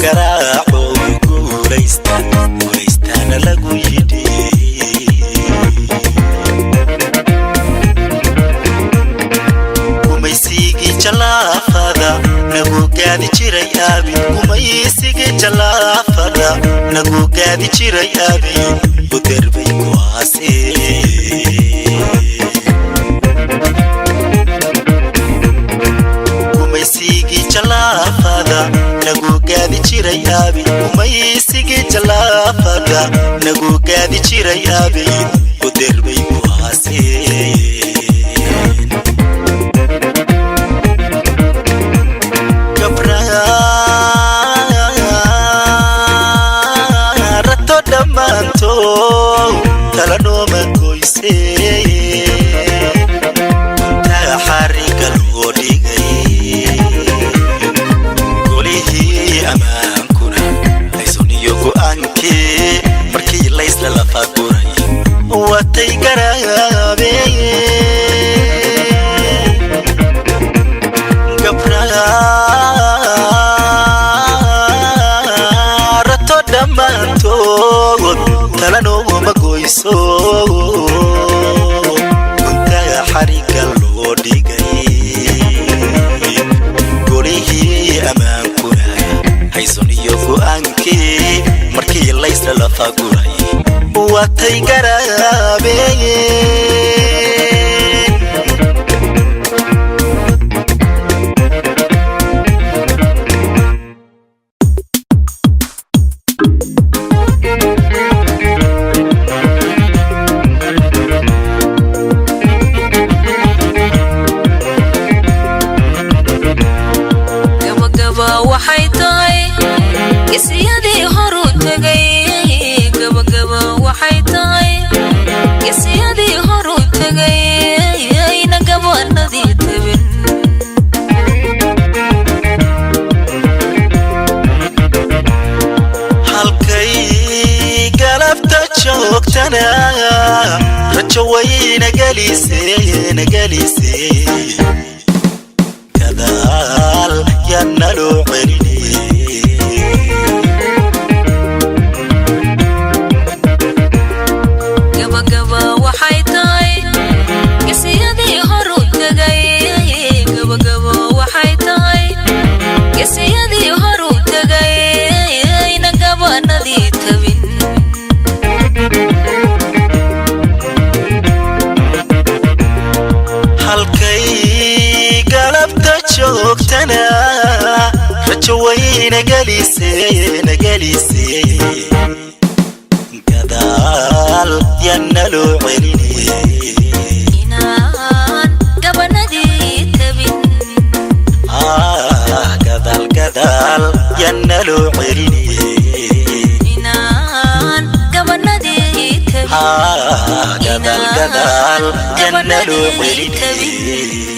garaaco guulaystaan lagu yidhi kumaysigii jalaafada nagu gaadi jiray abi kumaysigii jalaafada nagu gaadi jiray abi uderbay kuwaasi kumaysigii jalaafada nagu gaadi jiray abi kumaysigii jalaafada nagu gaadi jiray abi uderbay kuwaasi talano magoyse ta xariga loo dhigay golihi amaankuna laysoniyo go'aankii markii laysla lafaguray watay garaabeen gabraarato dhammaantood talano magoyso kunta xariga loo dhigay golihi amaankuna laysoniyo go'aankii markii laysla lafaguray watay garaabeen رجوينا جالسي كذال يا نلو عيني قبا وحيتاي قسيدي هروت جاي قبا وحيتاي قسيدي هروت جاي نقبا نذي تبين halkay galabta joogtana rajowayna galisay gadaal yanalo celinay inaan gabanadii tabin gadaal yanalo celinay inaan gabanadii tabin gadaal yanalo celinay